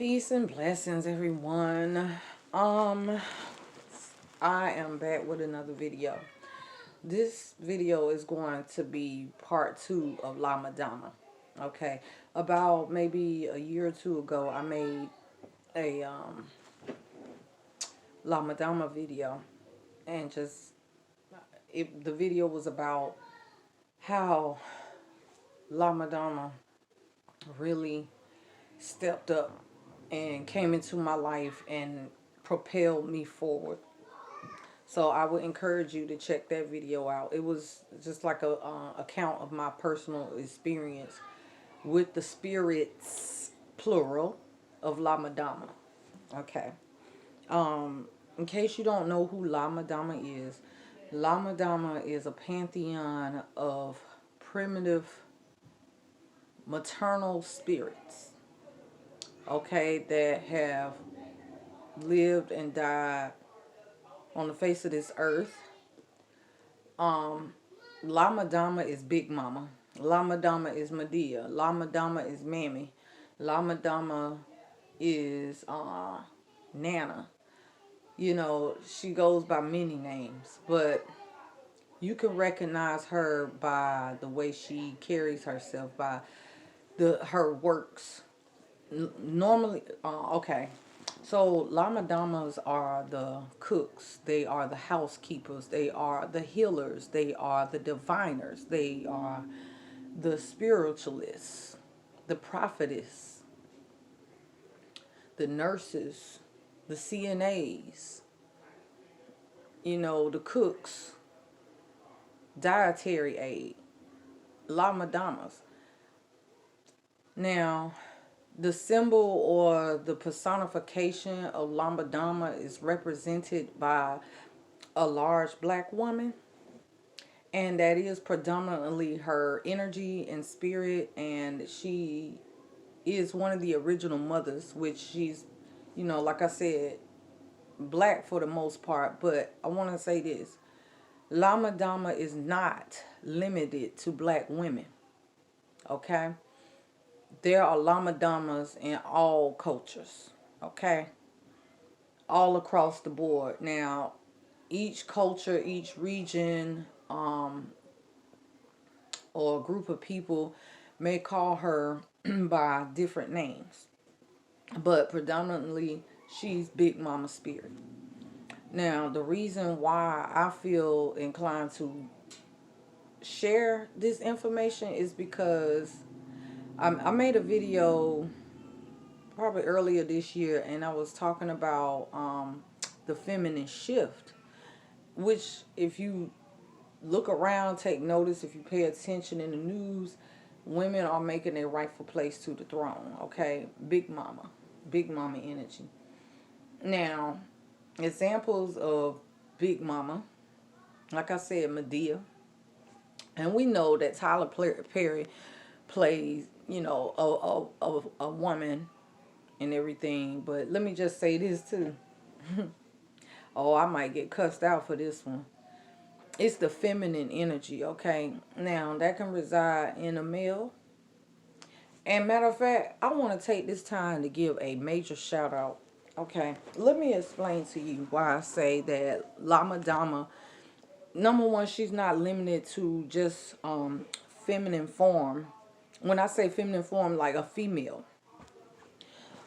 Peace and blessings, everyone. I am back with another video. This video is going to be part 2 of La Madama. Okay, about maybe a year or two ago, I made a La Madama video, and the video was about how La Madama really stepped up and came into my life and propelled me forward. So I would encourage you to check that video out. It was just like a account of my personal experience with the spirits, plural, of La Madama. Okay. In case you don't know who La Madama is a pantheon of primitive maternal spirits, okay, that have lived and died on the face of this earth. La Madama is Big Mama. La Madama is Medea. La Madama is Mammy. La Madama is Nana. You know, she goes by many names, but you can recognize her by the way she carries herself, by her works. Normally, okay. So Lama Damas are the cooks, they are the housekeepers, they are the healers, they are the diviners, they are the spiritualists, the prophetess, the nurses, the CNAs, you know, the cooks, dietary aid, Lama Damas. Now, the symbol or the personification of La Madama is represented by a large black woman, and that is predominantly her energy and spirit, and she is one of the original mothers, which she's, you know, like I said, black for the most part. But I want to say this: La Madama is not limited to black women, okay? There are La Madamas in all cultures, okay? All across the board. Now, each culture, each region, or a group of people may call her by different names. But predominantly, she's Big Mama Spirit. Now, the reason why I feel inclined to share this information is because I made a video probably earlier this year, and I was talking about the feminine shift, which, if you look around, take notice, if you pay attention in the news, women are making their rightful place to the throne, okay? Big mama energy. Now, examples of Big Mama, like I said, Medea. And we know that Tyler Perry plays, you know, a woman and everything. But let me just say this too. Oh, I might get cussed out for this one. It's the feminine energy, okay? Now, that can reside in a male. And matter of fact, I want to take this time to give a major shout out. Okay, let me explain to you why I say that La Madama, number one, she's not limited to just feminine form. When I say feminine form, like a female.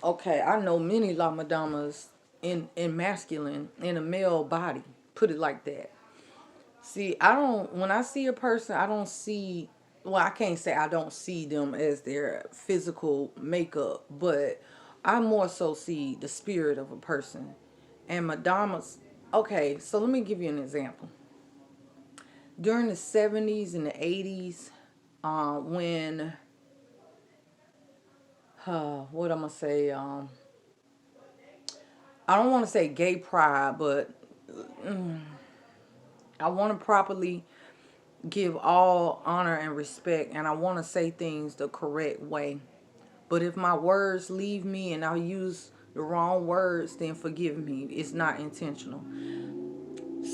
Okay, I know many La Madamas in masculine, in a male body. Put it like that. See, when I see a person, I don't see, well, I can't say I don't see them as their physical makeup, but I more so see the spirit of a person. And Madonna's, okay, so let me give you an example. During the 70s and the 80s, when, what I'm going to say, I don't want to say gay pride, but I want to properly give all honor and respect, and I want to say things the correct way. But if my words leave me and I use the wrong words, then forgive me. It's not intentional.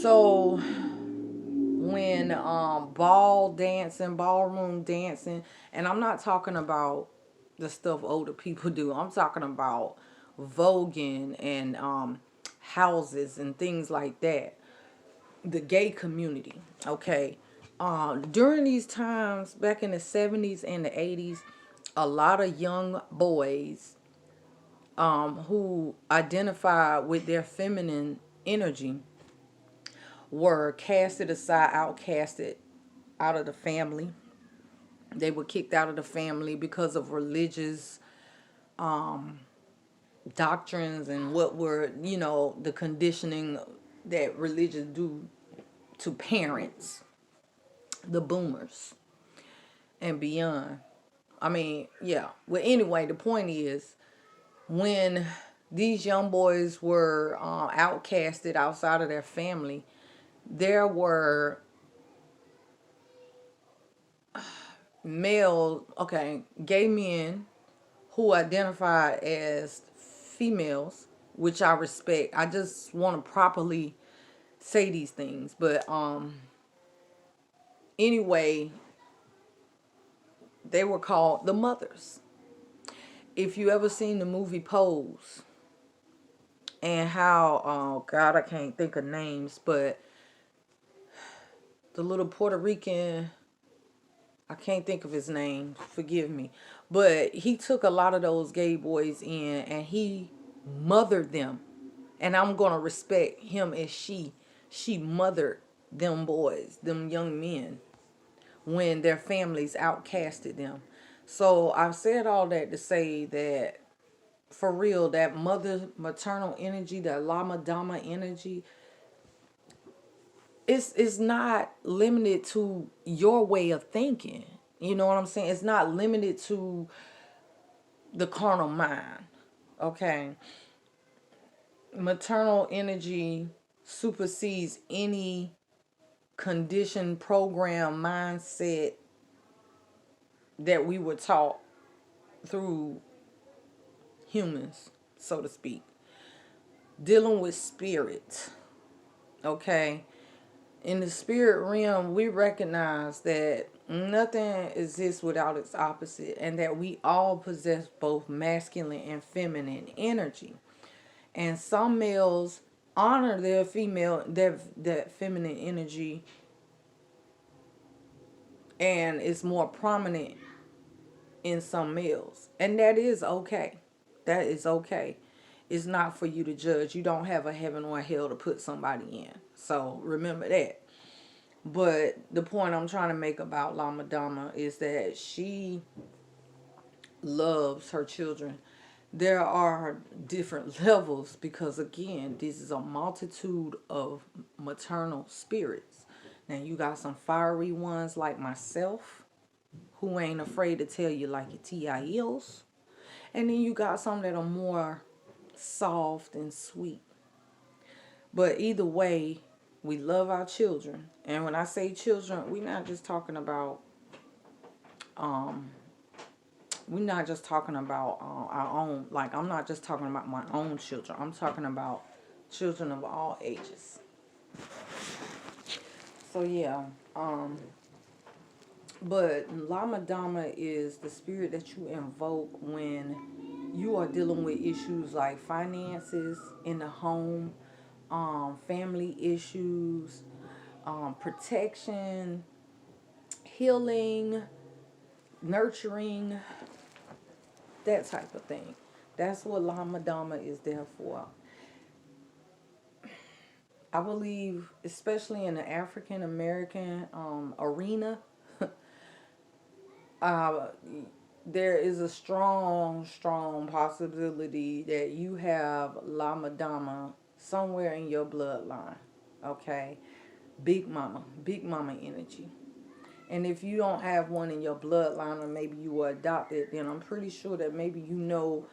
So when ballroom dancing, and I'm not talking about, the stuff older people do. I'm talking about voguing and houses and things like that. The gay community, okay? During these times, back in the 70s and the 80s, a lot of young boys who identify with their feminine energy were casted aside, outcasted out of the family. They were kicked out of the family because of religious doctrines and what were, the conditioning that religion do to parents, the boomers and beyond. I mean, yeah. Well, anyway, the point is, when these young boys were outcasted outside of their family, there were gay men who identified as females, which I respect. I just want to properly say these things. But anyway, they were called the mothers. If you ever seen the movie Pose, and how, oh God, I can't think of names, but the little Puerto Rican, I can't think of his name, forgive me, but he took a lot of those gay boys in and he mothered them. And I'm going to respect him as she mothered them boys, them young men, when their families outcasted them. So I've said all that to say that, for real, that maternal energy, that La Madama energy, it's not limited to your way of thinking. You know what I'm saying? It's not limited to the carnal mind. Okay. Maternal energy supersedes any conditioned program mindset that we were taught through humans, so to speak. Dealing with spirit. Okay. In the spirit realm, we recognize that nothing exists without its opposite, and that we all possess both masculine and feminine energy. And some males honor their that feminine energy, and it's more prominent in some males, and that is okay. That is okay. It's not for you to judge. You don't have a heaven or a hell to put somebody in. So remember that. But the point I'm trying to make about La Madama is that she loves her children. There are different levels because, again, this is a multitude of maternal spirits. Now, you got some fiery ones like myself who ain't afraid to tell you like your TILs. And then you got some that are more soft and sweet. But either way, we love our children. And when I say children, we're not just talking about our own. Like, I'm not just talking about my own children. I'm talking about children of all ages. So yeah, but La Madama is the spirit that you invoke when you are dealing with issues like finances in the home, family issues, protection, healing, nurturing, that type of thing. That's what La Madama is there for. I believe, especially in the African American arena, uh, there is a strong, strong possibility that you have La Madama somewhere in your bloodline. Okay? Big Mama energy. And if you don't have one in your bloodline, or maybe you were adopted, then I'm pretty sure that maybe you know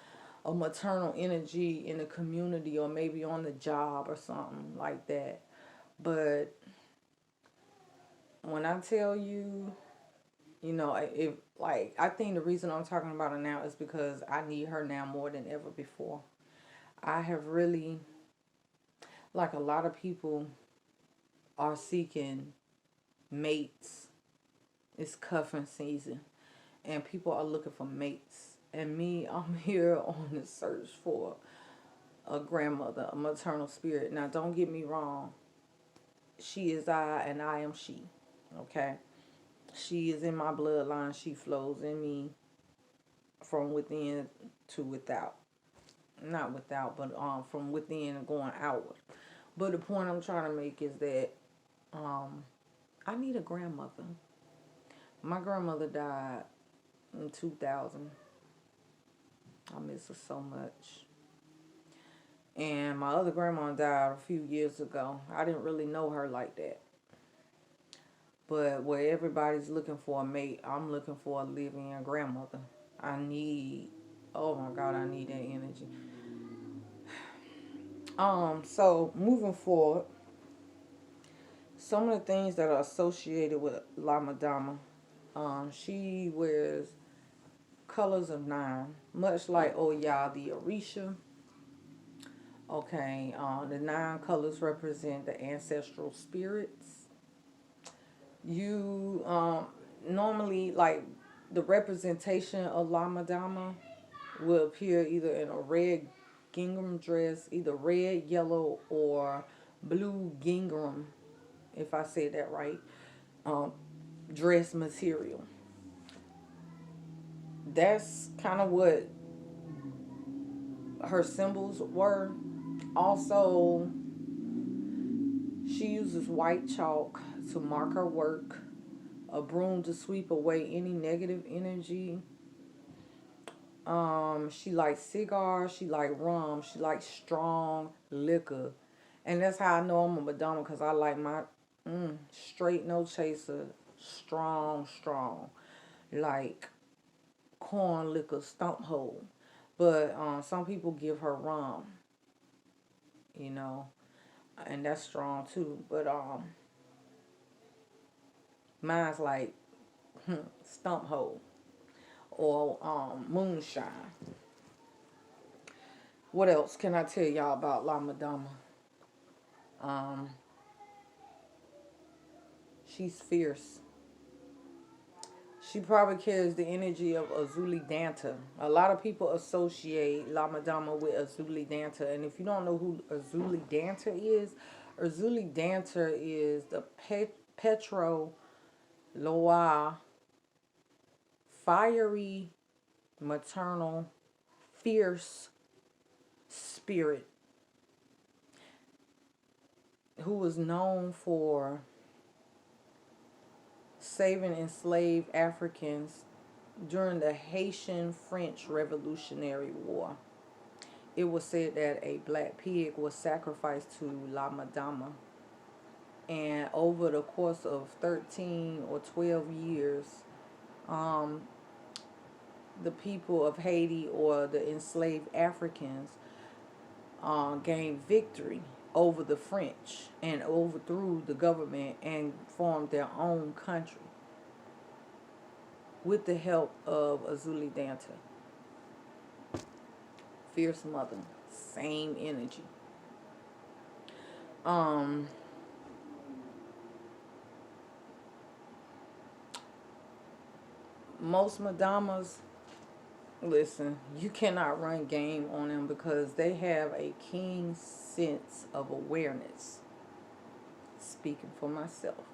a maternal energy in the community, or maybe on the job or something like that. But when I tell you, if, like, I think the reason I'm talking about her now is because I need her now more than ever before. I have really, like a lot of people are seeking mates. It's cuffing season, and people are looking for mates. And me, I'm here on the search for a grandmother, a maternal spirit. Now, don't get me wrong. She is I and I am she. Okay? She is in my bloodline. She flows in me from within to without. Not without, but from within and going outward. But the point I'm trying to make is that I need a grandmother. My grandmother died in 2000. I miss her so much. And my other grandma died a few years ago. I didn't really know her like that. But where everybody's looking for a mate, I'm looking for a living grandmother. I need, oh my God, I need that energy. So moving forward, some of the things that are associated with La Madama, she wears colors of 9, much like Oya the Orisha. Okay, the 9 colors represent the ancestral spirits. You normally, like, the representation of La Madama will appear either in a red gingham dress, either red, yellow, or blue gingham, if I said that right, dress material. That's kind of what her symbols were. Also, she uses white chalk to mark her work, a broom to sweep away any negative energy. She likes cigars, she likes rum, she likes strong liquor. And that's how I know I'm a Madonna, because I like my straight, no chaser, strong, like corn liquor, stump hole. But some people give her rum, you know, and that's strong too. But mine's like stump hole or moonshine. What else can I tell y'all about La Madama? Um, she's fierce. She probably carries the energy of Azuli Danta. A lot of people associate La Madama with Azuli Danta. And if you don't know who Azuli Danta is the Petro Loa fiery, maternal, fierce spirit who was known for saving enslaved Africans during the Haitian French Revolutionary War. It was said that a black pig was sacrificed to La Madama, and over the course of 13 or 12 years, the people of Haiti, or the enslaved Africans, gained victory over the French and overthrew the government and formed their own country with the help of Azuli Danta. Fierce mother, same energy. Most Madamas, listen, you cannot run game on them because they have a keen sense of awareness. Speaking for myself,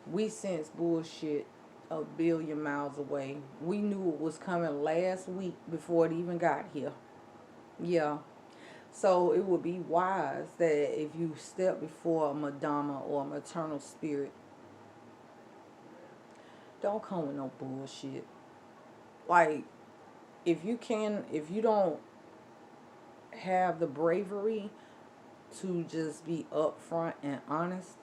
we sense bullshit a billion miles away. We knew it was coming last week before it even got here. Yeah. So it would be wise that if you step before a Madama or a maternal spirit, don't come with no bullshit. Like, if you don't have the bravery to just be upfront and honest,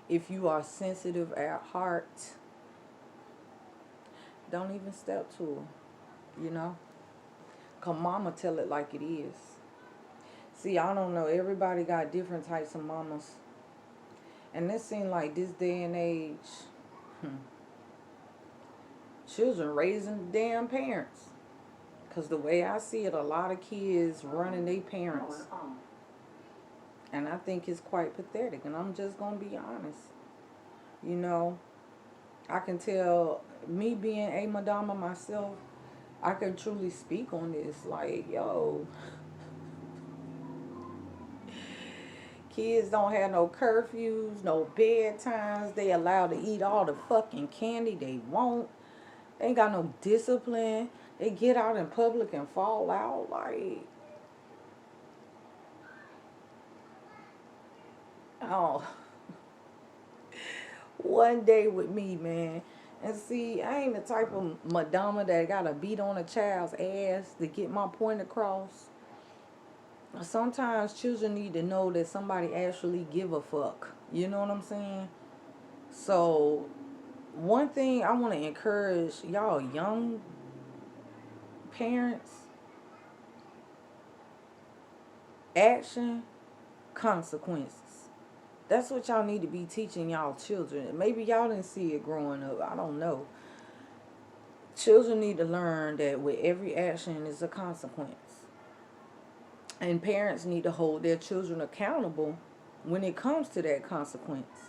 if you are sensitive at heart, don't even step to her, you know? Cause mama tell it like it is. See, I don't know, everybody got different types of mamas. And it seems like this day and age, children raising damn parents. Because the way I see it, a lot of kids running their parents. And I think it's quite pathetic. And I'm just going to be honest. You know, I can tell, me being a Madama myself, I can truly speak on this. Like, yo, kids don't have no curfews, no bedtimes. They allowed to eat all the fucking candy they want. They ain't got no discipline. They get out in public and fall out. Like, oh, one day with me, man. And see, I ain't the type of Madonna that gotta beat on a child's ass to get my point across. Sometimes children need to know that somebody actually give a fuck. You know what I'm saying? So, one thing I want to encourage y'all young parents: action, consequences. That's what y'all need to be teaching y'all children. Maybe y'all didn't see it growing up. I don't know. Children need to learn that with every action is a consequence. And parents need to hold their children accountable when it comes to that consequence.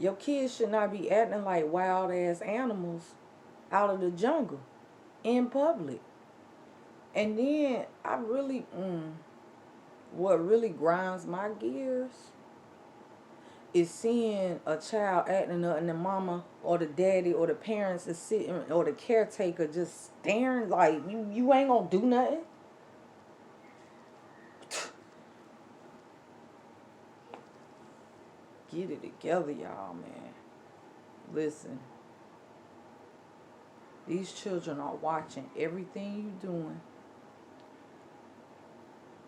Your kids should not be acting like wild ass animals out of the jungle in public. And then what really grinds my gears is seeing a child acting up and the mama or the daddy or the parents is sitting, or the caretaker just staring like, you ain't gonna do nothing. Get it together, y'all, man. Listen, these children are watching everything you're doing.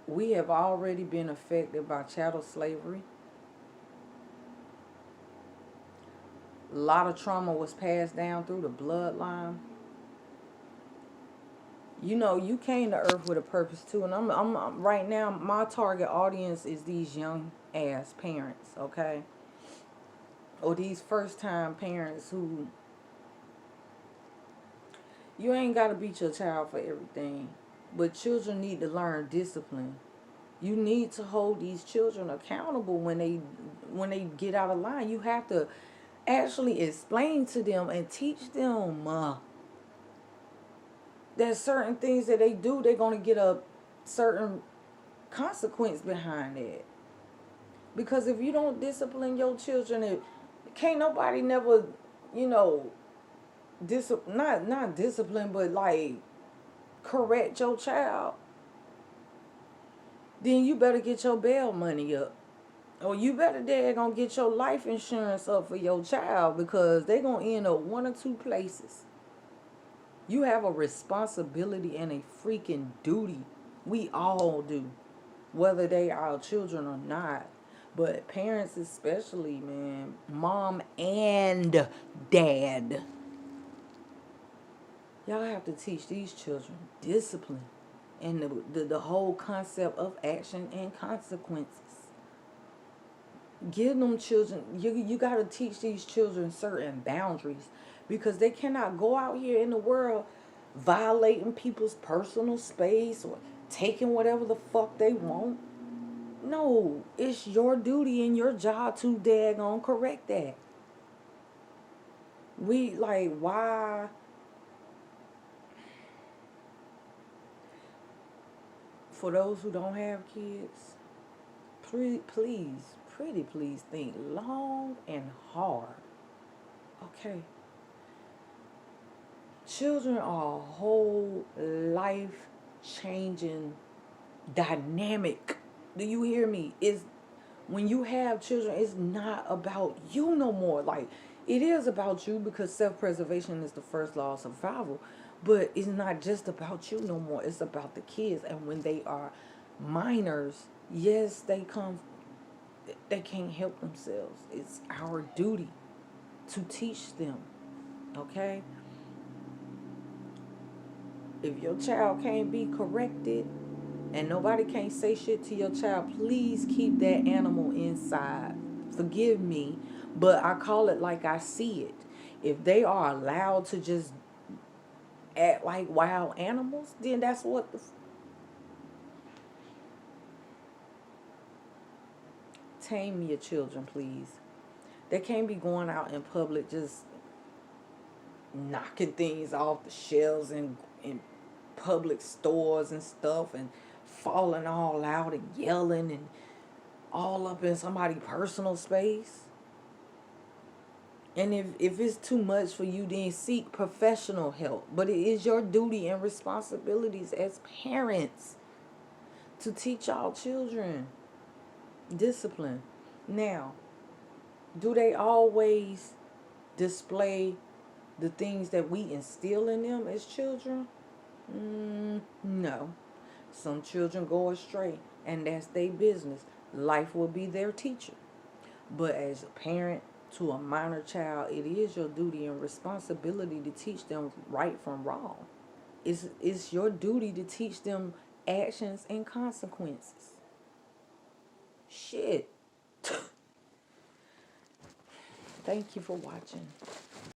We have already been affected by chattel slavery. A lot of trauma was passed down through the bloodline. You know, you came to Earth with a purpose too, and I'm right now. My target audience is these young ass parents, okay, or these first time parents who, you ain't gotta beat your child for everything, but children need to learn discipline. You need to hold these children accountable when they get out of line. You have to actually explain to them and teach them there's certain things that they do, they're going to get a certain consequence behind it. Because if you don't discipline your children, can't nobody never, you know, not discipline, but like correct your child. Then you better get your bail money up. Or you better gonna get your life insurance up for your child, because they're going to end up one or two places. You have a responsibility and a freaking duty. We all do, whether they are children or not. But parents especially, man, mom and dad, y'all have to teach these children discipline and the whole concept of action and consequences. Give them children, you got to teach these children certain boundaries, because they cannot go out here in the world violating people's personal space or taking whatever the fuck they want. No, it's your duty and your job to daggone correct that. We like, why? For those who don't have kids, pretty please think long and hard. Okay. Children are a whole life changing dynamic. Do you hear me? Is when you have children, it's not about you no more. Like, it is about you, because self-preservation is the first law of survival. But it's not just about you no more. It's about the kids. And when they are minors, yes, they can't help themselves. It's our duty to teach them. Okay? If your child can't be corrected and nobody can't say shit to your child, please keep that animal inside. Forgive me, but I call it like I see it. If they are allowed to just act like wild animals, then that's what tame your children, please. They can't be going out in public just knocking things off the shelves in public stores and stuff, and falling all out and yelling and all up in somebody's personal space. And if it's too much for you, then seek professional help. But it is your duty and responsibilities as parents to teach our children discipline. Now, do they always display the things that we instill in them as children? No. Some children go astray, and that's their business. Life will be their teacher. But as a parent to a minor child, it is your duty and responsibility to teach them right from wrong. It's your duty to teach them actions and consequences. Shit. Thank you for watching.